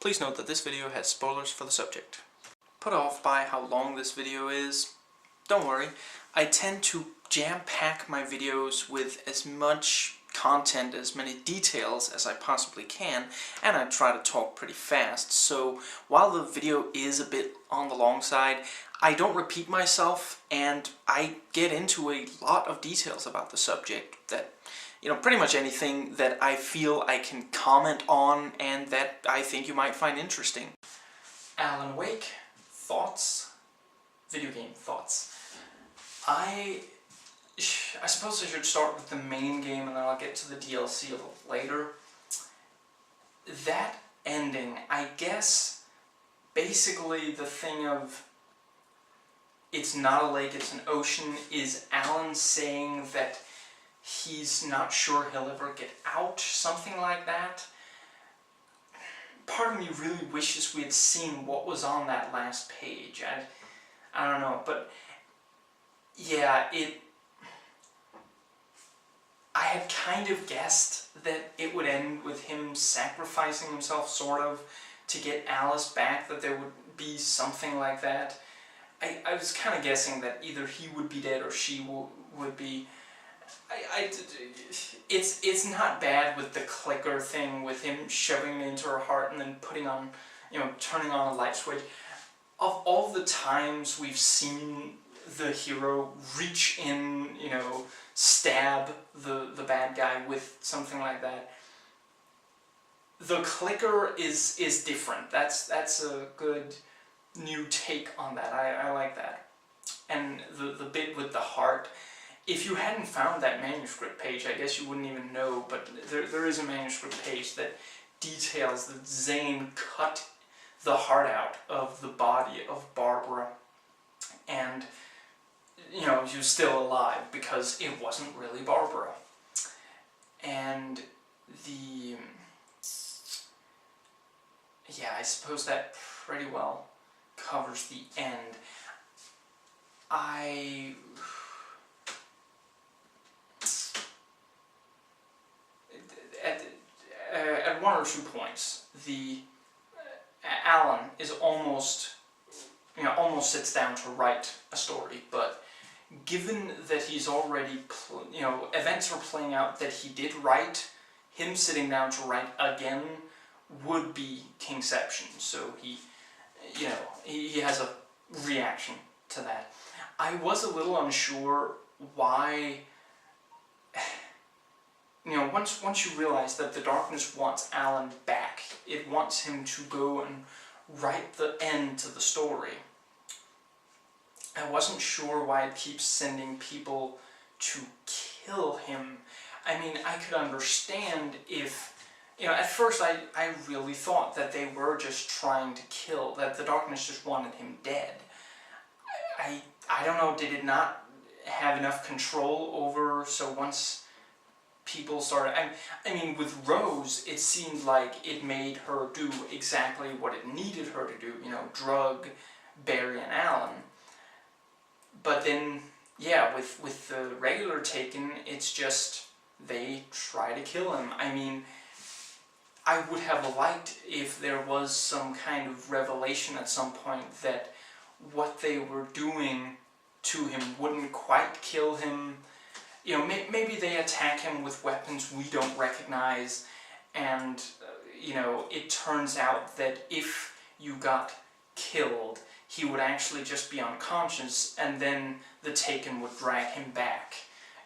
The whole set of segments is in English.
Please note that this video has spoilers for the subject. Put off by how long this video is? Don't worry, I tend to jam-pack my videos with as much content, as many details as I possibly can, and I try to talk pretty fast, so while the video is a bit on the long side, I don't repeat myself, and I get into a lot of details about the subject that, pretty much anything that I feel I can comment on and that I think you might find interesting. Alan Wake, thoughts? Video game thoughts. I suppose I should start with the main game and then I'll get to the DLC a little later. That ending, I guess, basically the thing of it's not a lake, it's an ocean, is Alan saying that he's not sure he'll ever get out, something like that. Part of me really wishes we had seen what was on that last page. I don't know, but yeah, I had kind of guessed that it would end with him sacrificing himself, sort of, to get Alice back, that there would be something like that. I was kind of guessing that either he would be dead or she would be. It's not bad with the clicker thing, with him shoving it into her heart and then putting on, turning on a light switch. Of all the times we've seen the hero reach in, stab the bad guy with something like that, the clicker is different. That's a good new take on that. I like that. And the bit with the heart, if you hadn't found that manuscript page, I guess you wouldn't even know, but there is a manuscript page that details that Zane cut the heart out of the body of Barbara, and, she was still alive because it wasn't really Barbara. And yeah, I suppose that pretty well covers the end. At one or two points, Alan is almost sits down to write a story, but given that he's already, events are playing out that he did write, him sitting down to write again would be Kingception, so he has a reaction to that. I was a little unsure why, once you realize that the darkness wants Alan back, it wants him to go and write the end to the story. I wasn't sure why it keeps sending people to kill him. I mean, I could understand if, at first I really thought that they were just trying to kill, that the darkness just wanted him dead. I don't know, did it not have enough control over, so once people started, I mean, with Rose, it seemed like it made her do exactly what it needed her to do, drug Barry and Alan. But then, yeah, with the regular Taken, it's just, they try to kill him. I mean, I would have liked if there was some kind of revelation at some point that what they were doing to him wouldn't quite kill him. Maybe they attack him with weapons we don't recognize, and, it turns out that if you got killed, he would actually just be unconscious, and then the Taken would drag him back.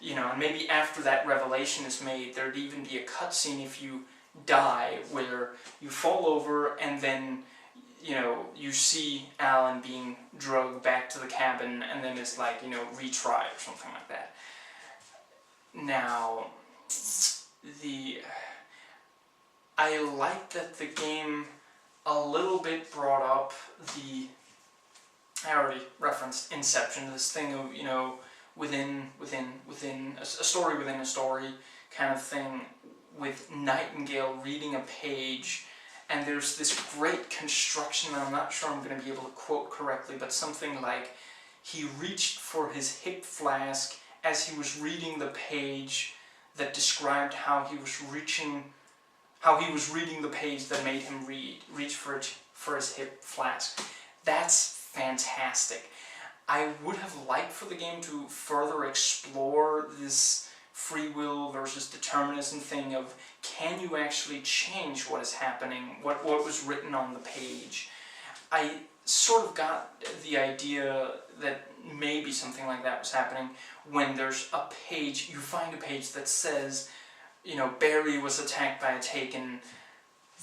And maybe after that revelation is made, there'd even be a cutscene if you die, where you fall over, and then, you see Alan being drugged back to the cabin, and then it's like, retry or something like that. Now, I like that the game a little bit brought up I already referenced Inception, this thing of, within a story within a story kind of thing, with Nightingale reading a page, and there's this great construction that I'm not sure I'm going to be able to quote correctly, but something like, he reached for his hip flask as he was reading the page that described how he was reaching how he was reading the page that made him reach for his hip flask. That's fantastic. I would have liked for the game to further explore this free will versus determinism thing of, can you actually change what is happening, what was written on the page. I sort of got the idea that maybe something like that was happening when there's a page, you find a page that says, you know, Barry was attacked by a taken,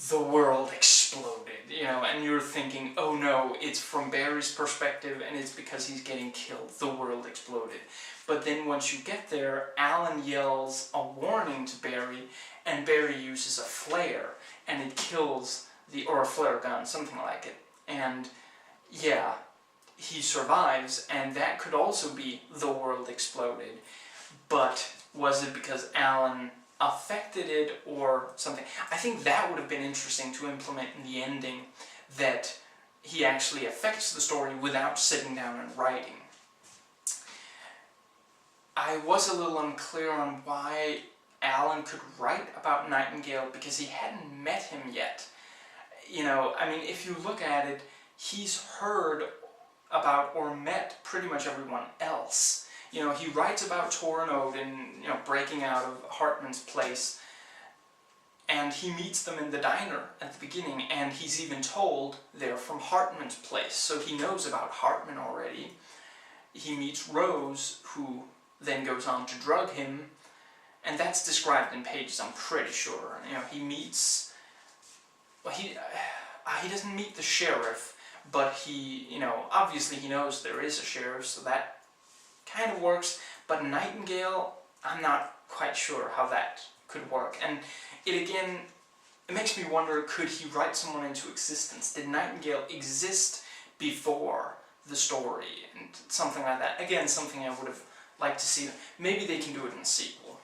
the world exploded, you know, and you're thinking, oh no, it's from Barry's perspective and it's because he's getting killed, the world exploded. But then once you get there, Alan yells a warning to Barry, and Barry uses a flare, and it kills or a flare gun, something like it. And yeah, he survives, and that could also be the world exploded. But was it because Alan affected it or something? I think that would have been interesting to implement in the ending, that he actually affects the story without sitting down and writing. I was a little unclear on why Alan could write about Nightingale, because he hadn't met him yet. You know, I mean, if you look at it, he's heard about or met pretty much everyone else. You know, he writes about Tor and Odin, you know, breaking out of Hartman's place, and he meets them in the diner at the beginning, and he's even told they're from Hartman's place, so he knows about Hartman already. He meets Rose, who then goes on to drug him, and that's described in pages, I'm pretty sure. You know, he meets, well, he doesn't meet the sheriff, but he, you know, obviously he knows there is a sheriff, so that kind of works. But Nightingale, I'm not quite sure how that could work. And it again, it makes me wonder, could he write someone into existence? Did Nightingale exist before the story? And something like that. Again, something I would have liked to see. Maybe they can do it in a sequel.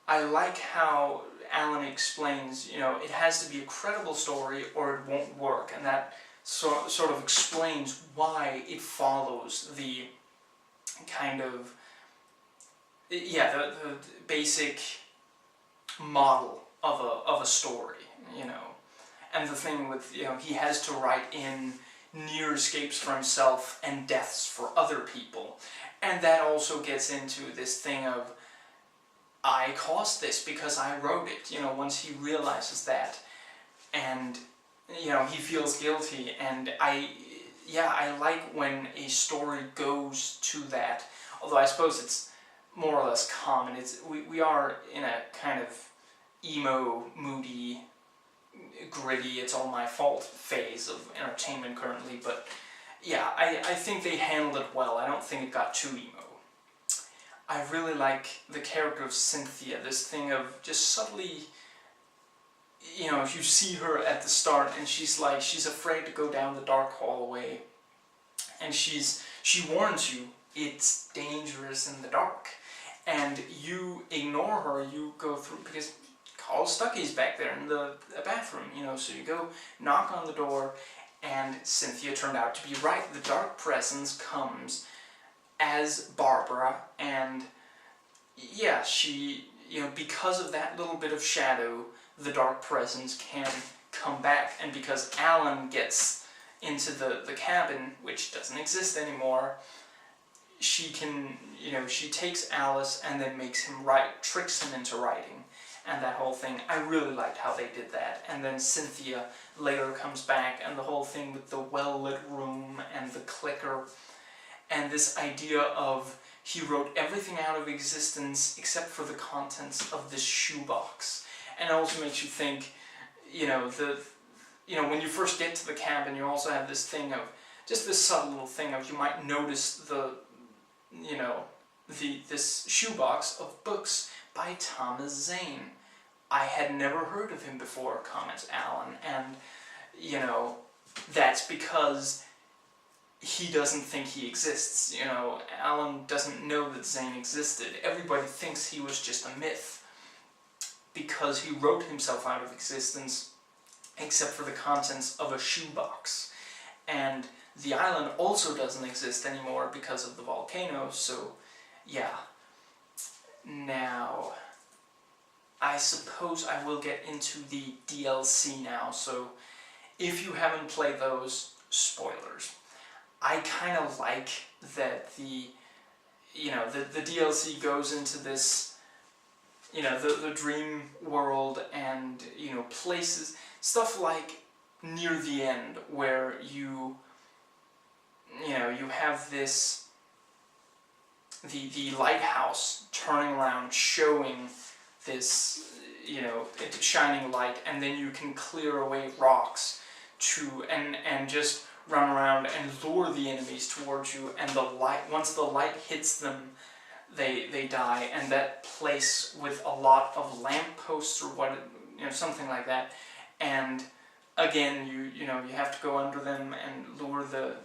I like how Alan explains, you know, it has to be a credible story or it won't work, and that sort of explains why it follows the kind of, yeah, the basic model of a story, you know. And the thing with, you know, he has to write in near escapes for himself and deaths for other people. And that also gets into this thing of, I caused this because I wrote it, you know, once he realizes that. And, you know, he feels guilty, and I like when a story goes to that, although I suppose it's more or less common. We are in a kind of emo, moody, gritty, it's all my fault phase of entertainment currently, but yeah, I think they handled it well. I don't think it got too emo. I really like the character of Cynthia, this thing of just subtly, you know, you see her at the start and she's afraid to go down the dark hallway, and she warns you, it's dangerous in the dark, and you ignore her, you go through, because Carl Stuckey's back there in the bathroom, you know, so you go knock on the door, and Cynthia turned out to be right. The dark presence comes as Barbara, and yeah, she, you know, because of that little bit of shadow, the dark presence can come back, and because Alan gets into the cabin, which doesn't exist anymore, she can, you know, she takes Alice and then makes him write, tricks him into writing, and that whole thing. I really liked how they did that. And then Cynthia later comes back, and the whole thing with the well-lit room and the clicker, and this idea of he wrote everything out of existence except for the contents of this shoebox. And it also makes you think, you know, when you first get to the cabin, you also have this thing of, just this subtle little thing of, you might notice this shoebox of books by Thomas Zane. I had never heard of him before, comments Alan, and, you know, that's because he doesn't think he exists. You know, Alan doesn't know that Zane existed. Everybody thinks he was just a myth because he wrote himself out of existence except for the contents of a shoebox. And the island also doesn't exist anymore because of the volcano, so yeah. Now, I suppose I will get into the DLC now, so if you haven't played those, spoilers. I kind of like that the DLC goes into this, the dream world and, places, stuff like near the end where you have this, the lighthouse turning around showing this, shining light, and then you can clear away rocks and just run around and lure the enemies towards you, and once the light hits them, they die. And that place with a lot of lampposts or something like that, and again you have to go under them and lure the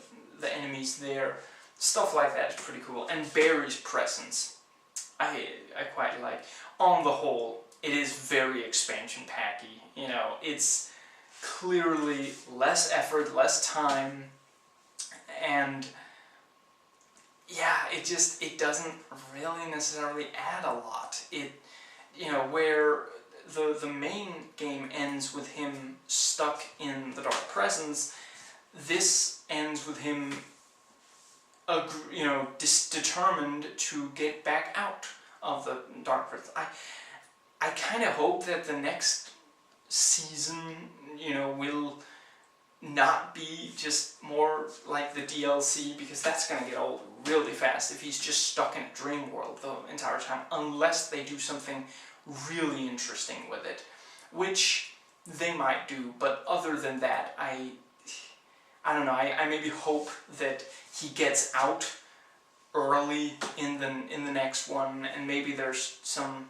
enemies there. Stuff like that is pretty cool. And Barry's presence I quite like. On the whole, it is very expansion packy. It's clearly less effort, less time, and yeah, it doesn't really necessarily add a lot. Where the main game ends with him stuck in the Dark Presence, this ends with him determined to get back out of the Dark Presence. I kind of hope that the next season, will not be just more like the DLC, because that's going to get old really fast if he's just stuck in a dream world the entire time, unless they do something really interesting with it, which they might do. But other than that, I don't know, I maybe hope that he gets out early in the next one, and maybe there's some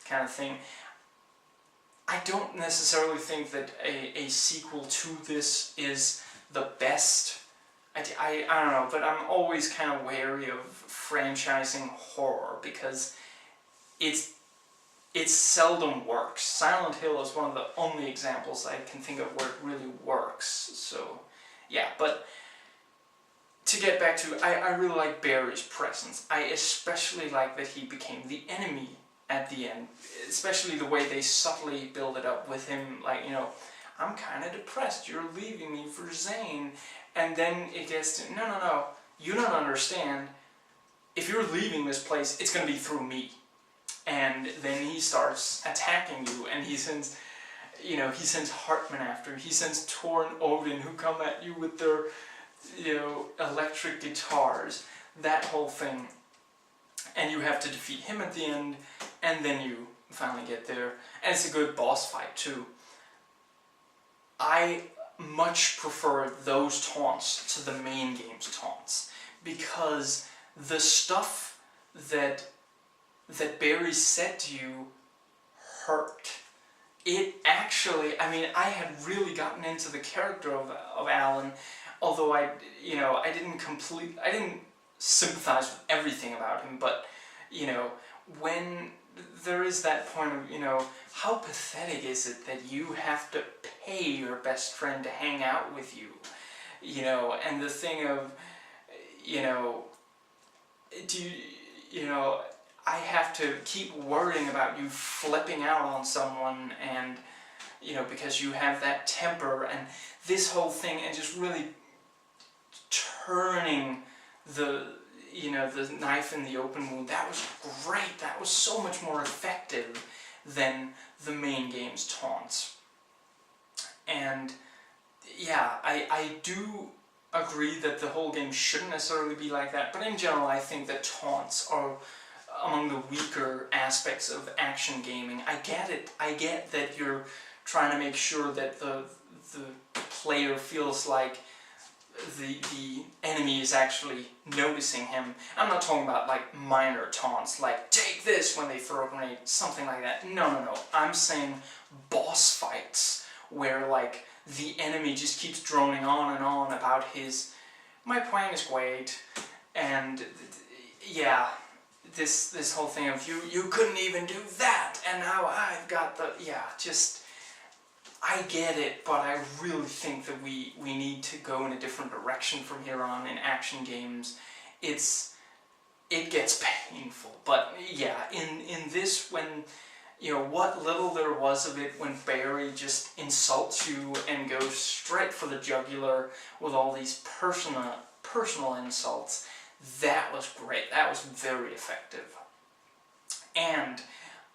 kind of thing. I don't necessarily think that a sequel to this is the best. I don't know, but I'm always kind of wary of franchising horror, because it seldom works. Silent Hill is one of the only examples I can think of where it really works. So yeah, but to get back to, I really like Barry's presence. I especially like that he became the enemy at the end, especially the way they subtly build it up with him, like, I'm kind of depressed, you're leaving me for Zane, and then it gets to, no, you don't understand, if you're leaving this place, it's going to be through me. And then he starts attacking you, and he sends Hartman after him, he sends Tor and Odin, who come at you with their, electric guitars, that whole thing. And you have to defeat him at the end, and then you finally get there. And it's a good boss fight too. I much prefer those taunts to the main game's taunts, because the stuff that Barry said to you hurt. It actually, I had really gotten into the character of Alan, although I didn't sympathize with everything about him, but, when there is that point of, how pathetic is it that you have to pay your best friend to hang out with you, and the thing of, I have to keep worrying about you flipping out on someone, and, because you have that temper, and this whole thing, and just really turning the knife in the open wound. That was great. That was so much more effective than the main game's taunts. And yeah, I do agree that the whole game shouldn't necessarily be like that, but in general I think that taunts are among the weaker aspects of action gaming. I get it. I get that you're trying to make sure that the player feels like the enemy is actually noticing him. I'm not talking about like minor taunts, like take this when they throw a grenade, something like that. No. I'm saying boss fights where like the enemy just keeps droning on and on about my plan is great, and yeah, this whole thing of you couldn't even do that, and now I've got I get it, but I really think that we need to go in a different direction from here on in action games. It gets painful, but yeah, in this, when you know, what little there was of it when Barry just insults you and goes straight for the jugular with all these personal insults, that was great. That was very effective. And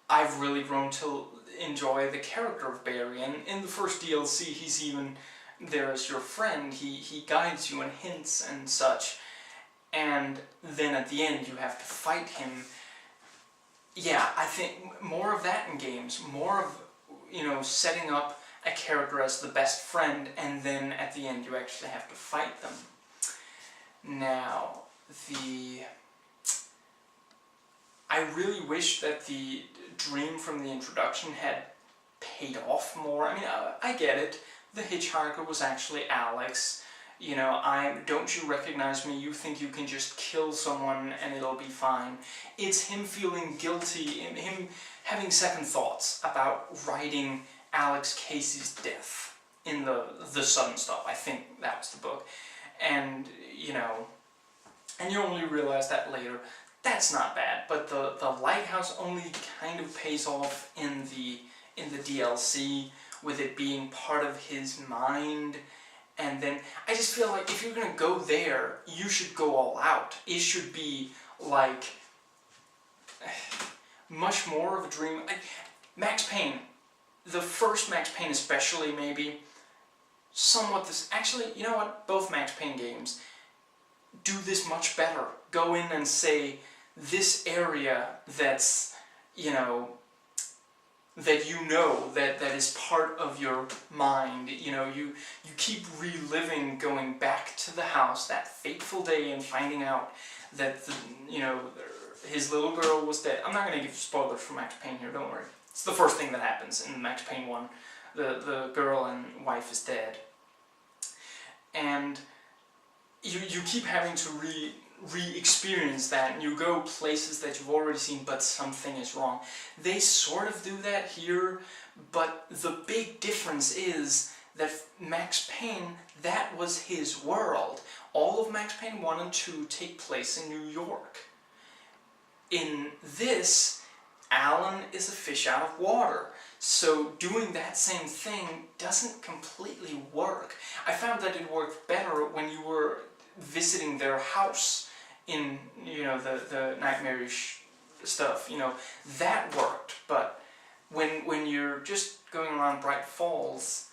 I've really grown to enjoy the character of Barry, and in the first DLC he's even there as your friend. He guides you and hints and such, and then at the end you have to fight him. Yeah, I think more of that in games, more of, you know, setting up a character as the best friend, and then at the end you actually have to fight them. Now, I really wish that the dream from the introduction had paid off more. I mean, I get it. The hitchhiker was actually Alex. You know, don't you recognize me? You think you can just kill someone and it'll be fine. It's him feeling guilty, him having second thoughts about writing Alex Casey's death in the Sudden Stop. I think that was the book. And, you know, and you only realize that later. That's not bad, but the lighthouse only kind of pays off in the DLC, with it being part of his mind. And then I just feel like if you're gonna go there, you should go all out. It should be like much more of a dream. Max Payne, the first Max Payne especially, maybe somewhat this. Actually, you know what? Both Max Payne games do this much better. Go in and say, this area that's, you know, that is part of your mind. You know, you keep reliving going back to the house that fateful day and finding out that you know, his little girl was dead. I'm not going to give spoilers for Max Payne here, don't worry. It's the first thing that happens in Max Payne 1. The girl and wife is dead. And you keep having to re-experience that, and you go places that you've already seen, but something is wrong. They sort of do that here, but the big difference is that Max Payne, that was his world. All of Max Payne 1 and 2 take place in New York. In this, Alan is a fish out of water. So doing that same thing doesn't completely work. I found that it worked better when you were visiting their house in, you know, the nightmarish stuff, you know, that worked. But when you're just going around Bright Falls,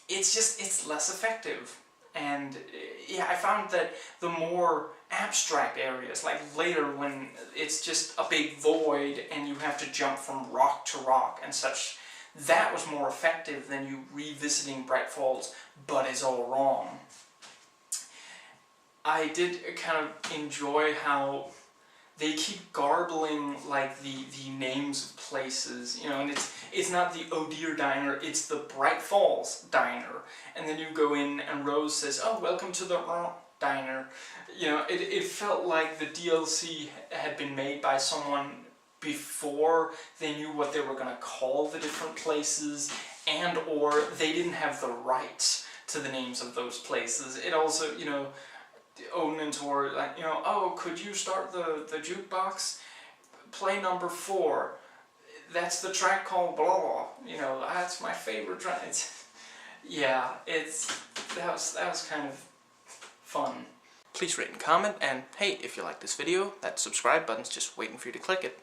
it's less effective. And yeah, I found that the more abstract areas, like later when it's just a big void and you have to jump from rock to rock and such, that was more effective than you revisiting Bright Falls, but it's all wrong. I did kind of enjoy how they keep garbling like the names of places, you know, and it's not the Oh Dear Diner, it's the Bright Falls Diner. And then you go in and Rose says, oh, welcome to the Diner. You know, it felt like the DLC had been made by someone before they knew what they were going to call the different places, and or they didn't have the rights to the names of those places. It also, you know, omens were like, you know, oh, could you start the jukebox? Play number 4. That's the track called blah blah. You know, that's my favorite track. Yeah, that was kind of fun. Please rate and comment, and hey, if you like this video, that subscribe button's just waiting for you to click it.